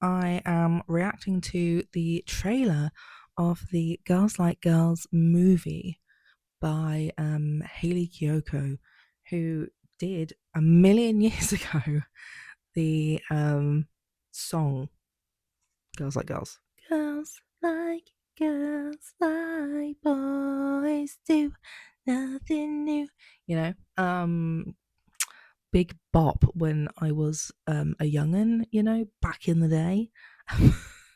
I am reacting to the trailer of the Girls Like Girls movie by Hayley Kiyoko, who did a million years ago the song Girls Like Girls. Girls like boys do, nothing new. You know, big bop when I was a young'un, back in the day.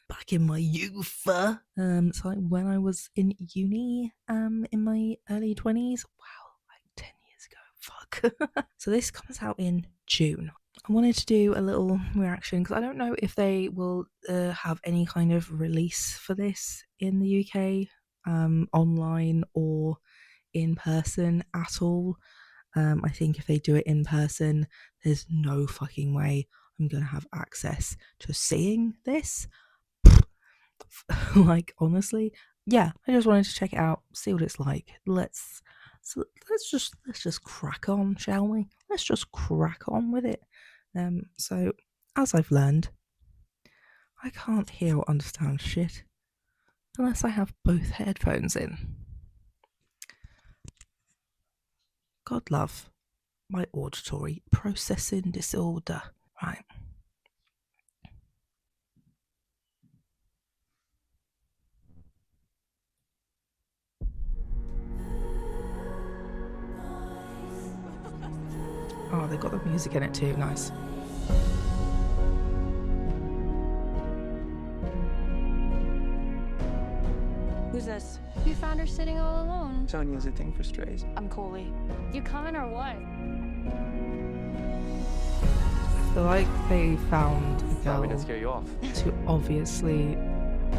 Back in my youth. So like when I was in uni, in my early 20s. Wow, like 10 years ago. Fuck. So this comes out in June. I wanted to do a little reaction because I don't know if they will have any kind of release for this in the UK, online or in person at all. I think if they do it in person, there's no fucking way I'm gonna have access to seeing this. Like, honestly, yeah, I just wanted to check it out, see what it's like. Let's just crack on, shall we? Let's just crack on with it. So as I've learned, I can't hear or understand shit unless I have both headphones in. God love my auditory processing disorder. Right. Oh, they got the music in it too. Nice. Who's this? We found her sitting all alone. Sonya's a thing for strays. I'm Coley. You coming or what? I feel like they found a Sorry to girl scare you off. to obviously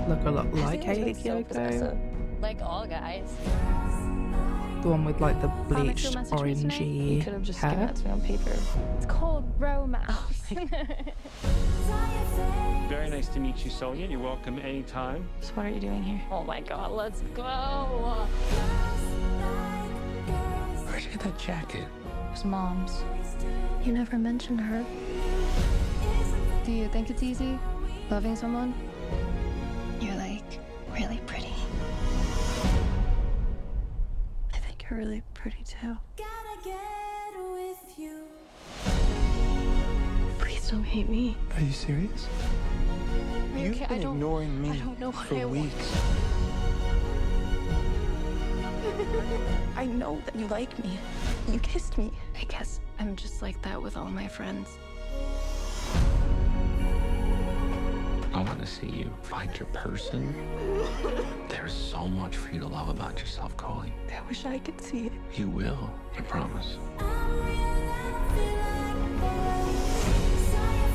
look a lot like Hayley So Kiyoko. possessive. Like all guys. The one with like the Comic bleached show message me today? You orangey could have just given hair. that to me on paper. It's called romance. Very nice to meet you, Sonia. You're welcome anytime. So what are you doing here? Oh my god, let's go. Where'd you get that jacket? It's Mom's. You never mentioned her. Do you think it's easy loving someone? You're like really pretty. I think you're really pretty too. Please don't hate me. Are you serious? You've Okay, been ignoring me I don't know what for I want. weeks. I know that you like me. You kissed me. I guess I'm just like that with all my friends. I want to see you find your person. There's so much for you to love about yourself, Coley. I wish I could see it. You will, I promise.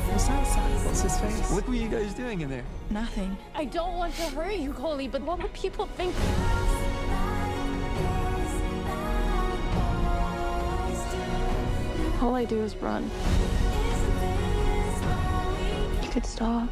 What's that sound? What's his face? What were you guys doing in there? Nothing. I don't want to hurt you, Coley, but what would people think? All I do is run. You could stop.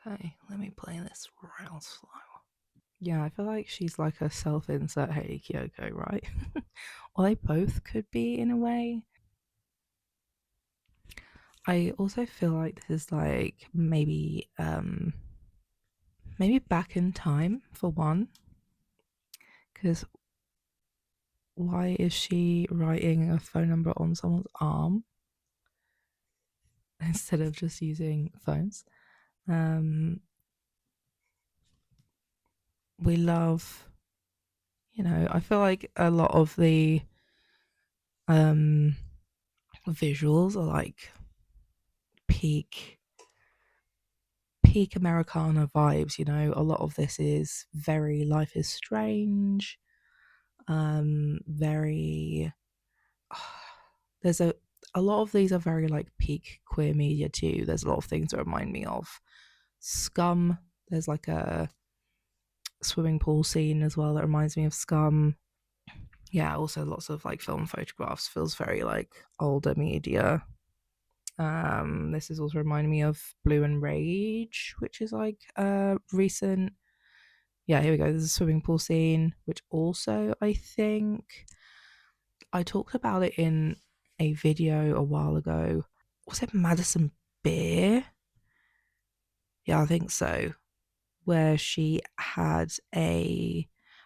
Okay, let me play this real slow. Yeah, I feel like she's like a self-insert Hayley Kiyoko, right? Or they both could be in a way. I also feel like this is like maybe back in time for one. Because why is she writing a phone number on someone's arm instead of just using phones? We love, I feel like a lot of the visuals are like peak Americana vibes. A lot of this is very Life is Strange, very there's a lot of these are very like peak queer media too. There's a lot of things that remind me of Scum. There's like a swimming pool scene as well that reminds me of Scum. Yeah, also lots of like film photographs, feels very like older media. This is also reminding me of Blue and Rage, which is like a recent. Yeah, here we go. There's a swimming pool scene, which also I think I talked about it in a video a while ago. Was it Madison Beer? Yeah, I think so. Where she had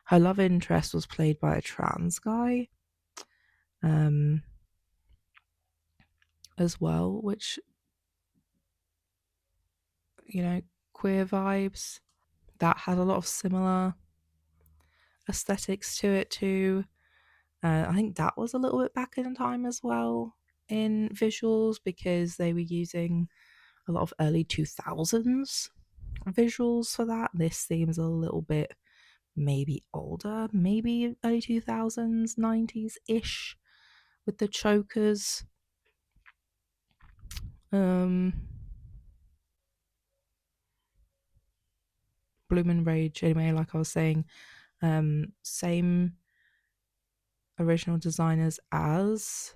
her love interest was played by a trans guy, as well, which, queer vibes. That had a lot of similar aesthetics to it too. I think that was a little bit back in time as well in visuals because they were using a lot of early 2000s visuals for that. This seems a little bit maybe older, maybe early 2000s, 90s ish with the chokers. Bloom and Rage, anyway, like I was saying, same original designers as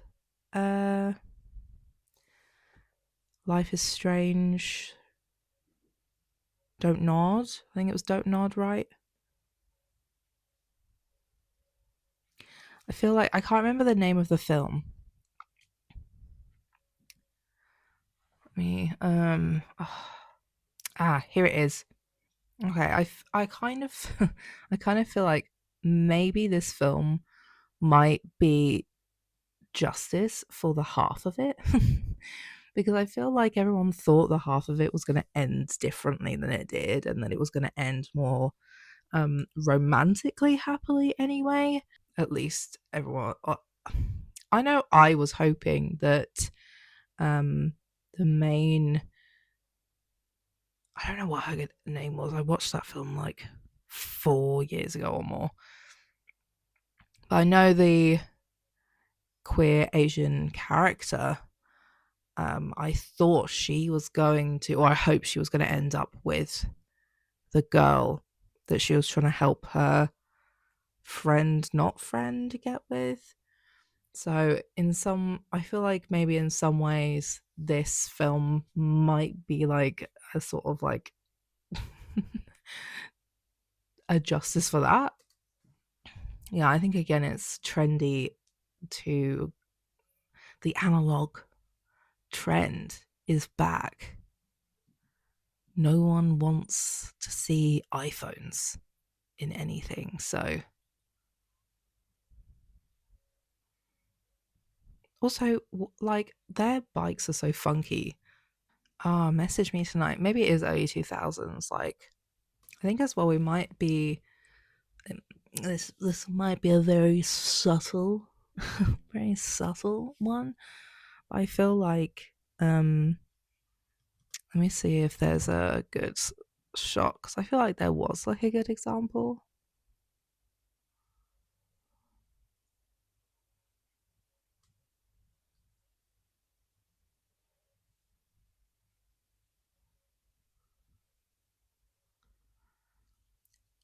uh Life is Strange. Don't Nod. I think it was Don't Nod, right? I feel like I can't remember the name of the film. Me, here it is. Okay, I kind of, I kind of feel like maybe this film might be justice for the half of it, because I feel like everyone thought the half of it was going to end differently than it did, and that it was going to end more romantically happily anyway. At least everyone. I know I was hoping that the main. I don't know what her name was. I watched that film like 4 years ago or more. But I know the queer Asian character. I thought she was going to, or I hope she was going to end up with the girl that she was trying to help her not friend get with. So I feel like maybe in some ways this film might be like a sort of like a justice for that. Yeah, I think again it's trendy to the analog trend is back. No one wants to see iPhones in anything, so also like their bikes are so funky. Message me tonight. Maybe it is early 2000s. Like I think as well we might be this might be a very subtle very subtle one. I feel like let me see if there's a good shot because I feel like there was like a good example.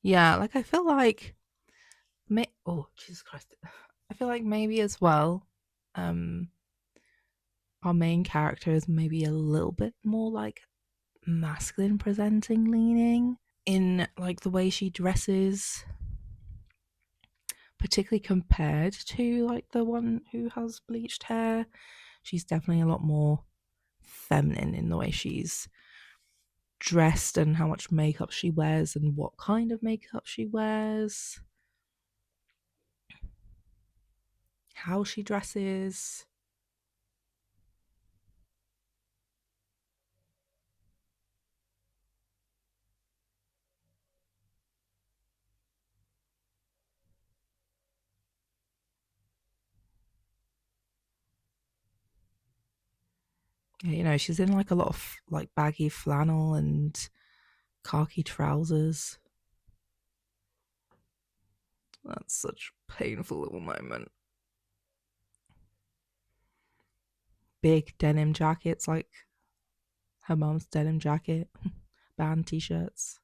Yeah, like I feel like oh Jesus Christ. I feel like maybe as well um our main character is maybe a little bit more like masculine presenting leaning in like the way she dresses, particularly compared to like the one who has bleached hair. She's definitely a lot more feminine in the way she's dressed and how much makeup she wears and what kind of makeup she wears, how she dresses. Yeah, she's in like a lot of like baggy flannel and khaki trousers. That's such a painful little moment. Big denim jackets, like her mom's denim jacket, band t-shirts.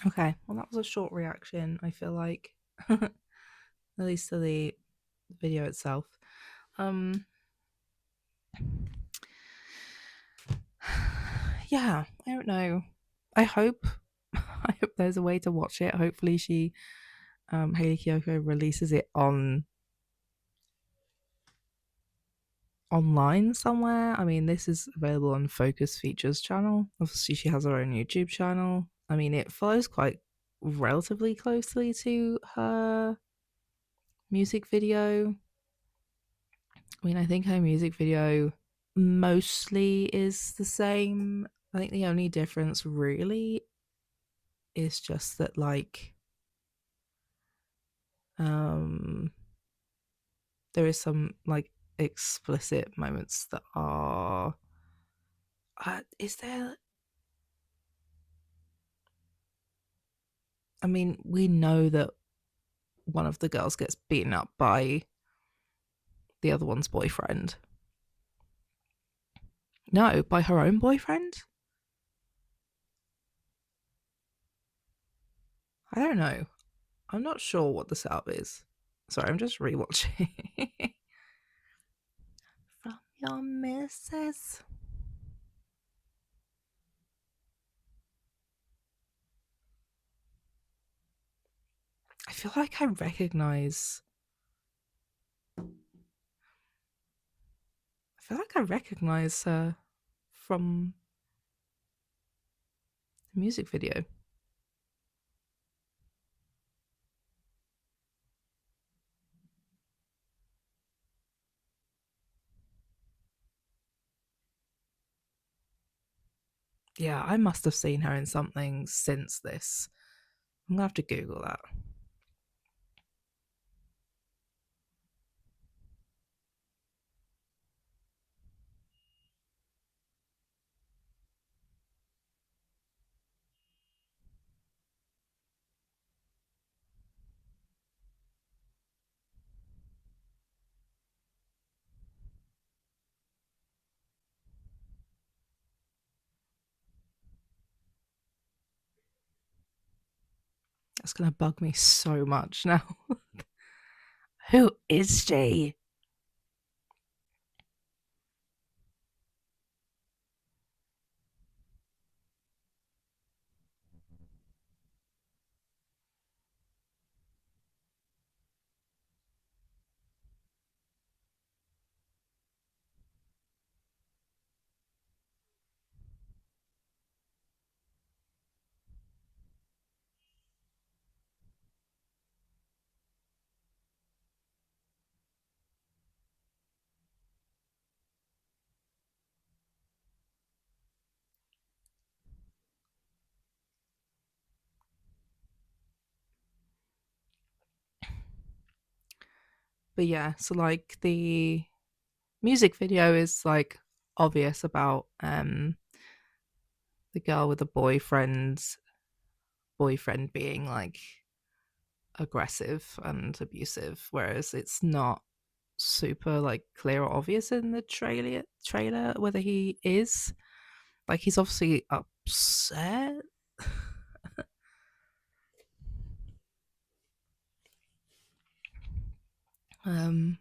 Okay, well, that was a short reaction, I feel like. At least to the video itself. Um, yeah, I don't know. I hope, I hope there's a way to watch it. Hopefully, Hayley Kiyoko releases it online somewhere. I mean, this is available on Focus Features channel. Obviously, she has her own YouTube channel. I mean, it follows quite relatively closely to her music video. I mean, I think her music video mostly is the same. I think the only difference really is just that, like, um there is some like explicit moments that are is there, I mean, we know that one of the girls gets beaten up by the other one's boyfriend. No, by her own boyfriend? I don't know. I'm not sure what the setup is. Sorry, I'm just rewatching. From your missus. I feel like I recognize. I feel like I recognize her from the music video. Yeah, I must have seen her in something since this. I'm gonna have to Google that. That's gonna bug me so much now. Who is she? But yeah, so like the music video is like obvious about the girl with the boyfriend being like aggressive and abusive, whereas it's not super like clear or obvious in the trailer whether he is. Like, he's obviously upset. um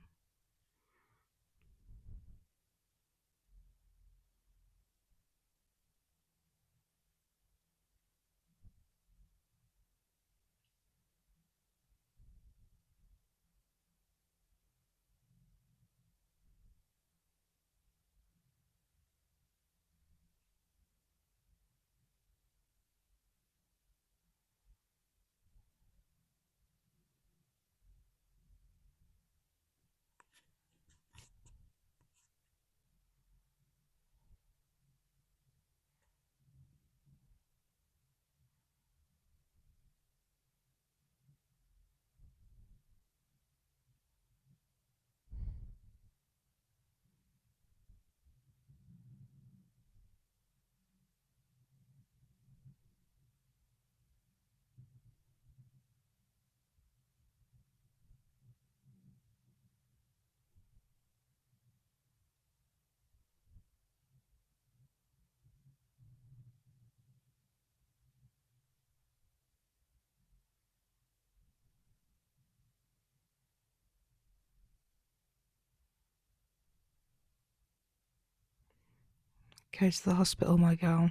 Go to the hospital, my girl.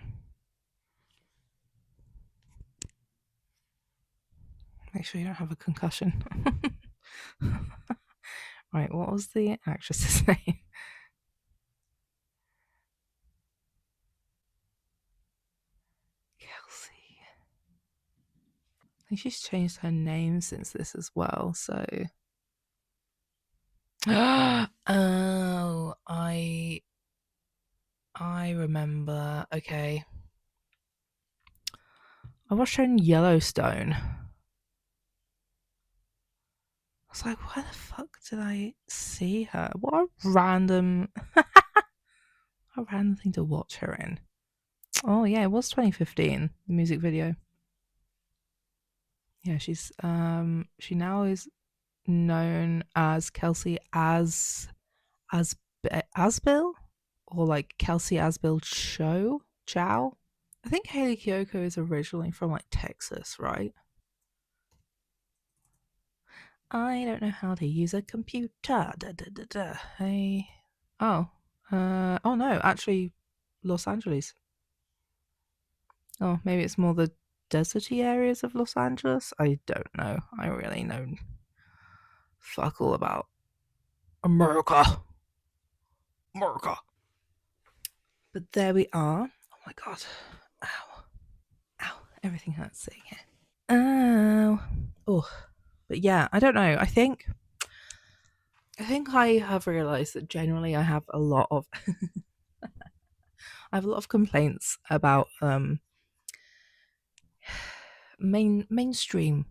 Make sure you don't have a concussion. Right, what was the actress's name? Kelsey. I think she's changed her name since this as well, so. Oh, I remember. Okay. I watched her in Yellowstone. I was like, where the fuck did I see her? What a random thing to watch her in. Oh yeah, it was 2015, the music video. Yeah, she's she now is known as Kelsey Asbill, or like Kelsey Asbill Chow. I think Hayley Kiyoko is originally from like Texas, right? I don't know how to use a computer. Da, da, da, da. Hey. Oh. Oh no, actually Los Angeles. Oh, maybe it's more the deserty areas of Los Angeles? I don't know. I really know fuck all about America. But there we are. Oh my god. Ow. Ow. Everything hurts sitting here. Ow. Oh. But yeah, I don't know. I think I have realized that generally I have a lot of complaints about mainstream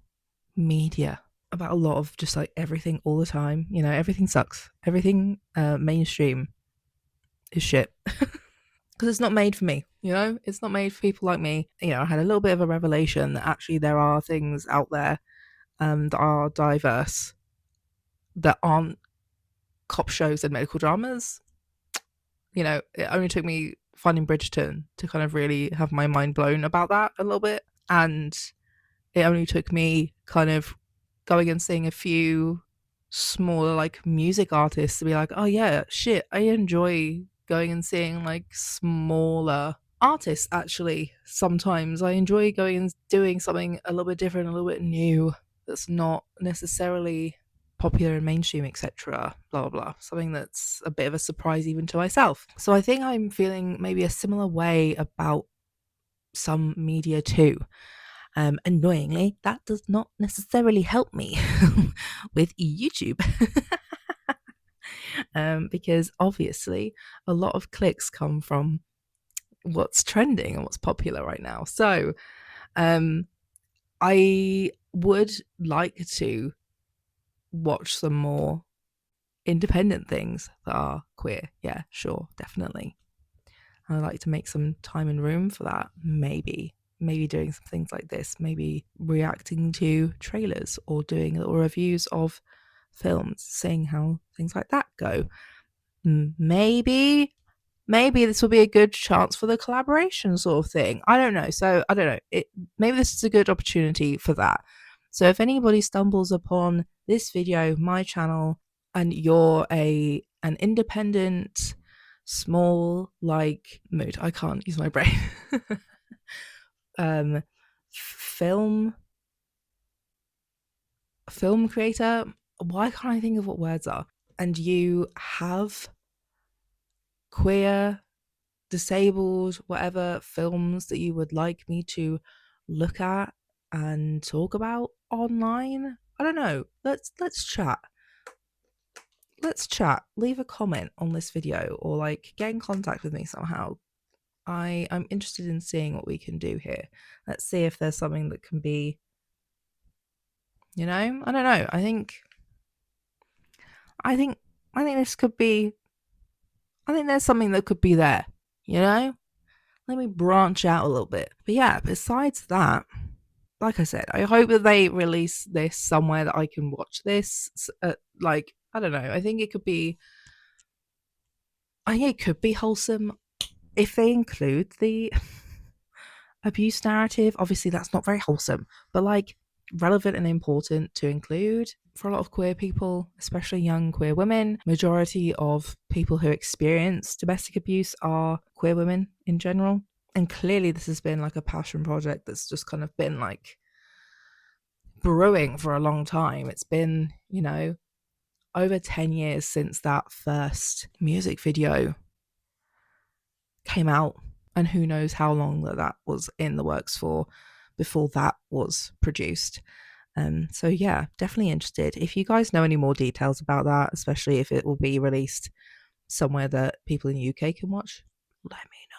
media, about a lot of just like everything all the time. You know, everything sucks. Everything mainstream is shit. Because it's not made for me, you know? It's not made for people like me. You know, I had a little bit of a revelation that actually there are things out there that are diverse, that aren't cop shows and medical dramas. You know, it only took me finding Bridgerton to kind of really have my mind blown about that a little bit. And it only took me kind of going and seeing a few smaller like music artists to be like, oh yeah, shit, I enjoy going and seeing like smaller artists. Actually, sometimes I enjoy going and doing something a little bit different, a little bit new, that's not necessarily popular and mainstream, etc. Blah blah blah. Something that's a bit of a surprise even to myself. So I think I'm feeling maybe a similar way about some media too. Annoyingly, that does not necessarily help me with YouTube. Because obviously a lot of clicks come from what's trending and what's popular right now. So I would like to watch some more independent things that are queer. Yeah, sure, definitely. I'd like to make some time and room for that. Maybe doing some things like this, maybe reacting to trailers or doing little reviews of films, seeing how things like that go. Maybe this will be a good chance for the collaboration sort of thing. I don't know. So I don't know. Maybe this is a good opportunity for that. So if anybody stumbles upon this video, my channel, and you're an independent, small, like mood, I can't use my brain. Film creator, why can't I think of what words are? And you have queer, disabled, whatever films that you would like me to look at and talk about online, I don't know, let's chat. Leave a comment on this video, or like get in contact with me somehow. I'm interested in seeing what we can do here. Let's see if there's something that can be, you know, I don't know. I think this could be, I think there's something that could be there, you know? Let me branch out a little bit. But yeah, besides that, like I said, I hope that they release this somewhere that I can watch this. Like, I don't know. I think it could be wholesome if they include the abuse narrative. Obviously, that's not very wholesome. But like, relevant and important to include for a lot of queer people, especially young queer women. Majority of people who experience domestic abuse are queer women in general. And clearly this has been like a passion project that's just kind of been like brewing for a long time. It's been, you know, over 10 years since that first music video came out, and who knows how long that was in the works for before that was produced. So yeah, definitely interested. If you guys know any more details about that, especially if it will be released somewhere that people in the UK can watch, let me know.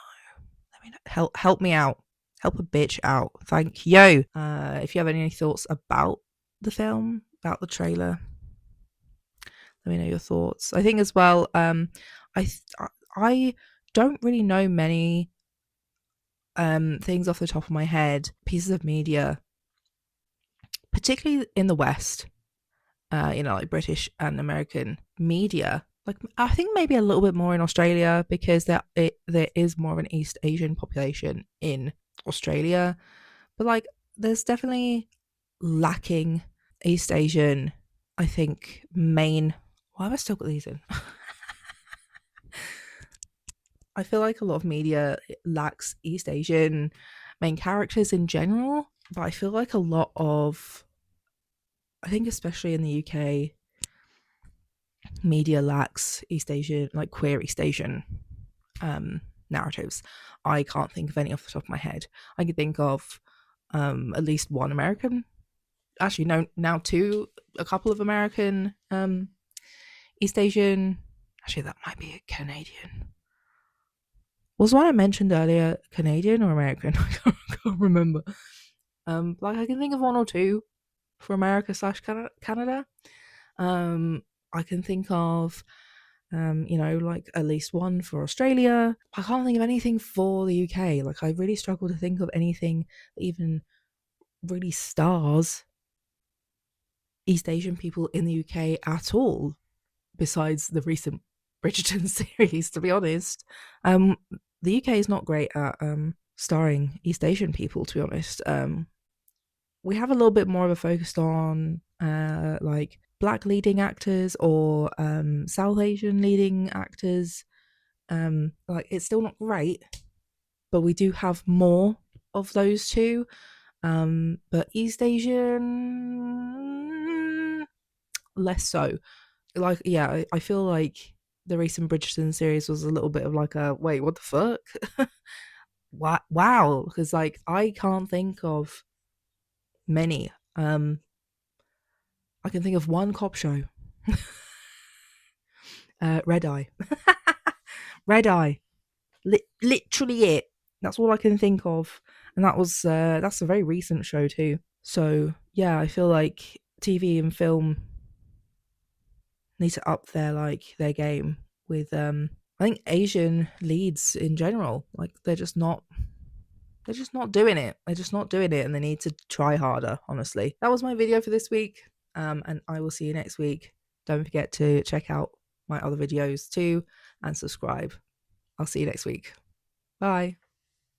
Let me know. Help me out. Help a bitch out. Thank you. If you have any thoughts about the film, about the trailer, let me know your thoughts. I think as well, I don't really know many things off the top of my head, pieces of media, particularly in the West, you know, like British and American media. Like I think maybe a little bit more in Australia because there is more of an East Asian population in Australia, but like there's definitely lacking East Asian. I think main. Why have I still got these in? I feel like a lot of media lacks East Asian main characters in general, but I feel like a lot of, I think especially in the UK, media lacks East Asian, like queer East Asian narratives. I can't think of any off the top of my head. I can think of at least one American, actually no, now two, a couple of American East Asian. Actually, that might be a Canadian. Was one I mentioned earlier Canadian or American? I can't remember. Like I can think of one or two for America slash Canada. I can think of, you know, like at least one for Australia. I can't think of anything for the UK. Like I really struggle to think of anything that even really stars East Asian people in the UK at all, besides the recent Bridgerton series, to be honest. The UK is not great at starring East Asian people, to be honest. We have a little bit more of a focus on like black leading actors or South Asian leading actors. Like it's still not great, but we do have more of those two. But East Asian, less so. Like yeah, I feel like the recent Bridgerton series was a little bit of like a wait, what the fuck? Wow, because like I can't think of many. I can think of one cop show. Red Eye. Red Eye. Literally it. That's all I can think of. And that's a very recent show too. So yeah, I feel like TV and film need to up their game with I think Asian leads in general. Like they're just not doing it. They're just not doing it, and they need to try harder, honestly. That was my video for this week. And I will see you next week. Don't forget to check out my other videos too and subscribe. I'll see you next week. Bye.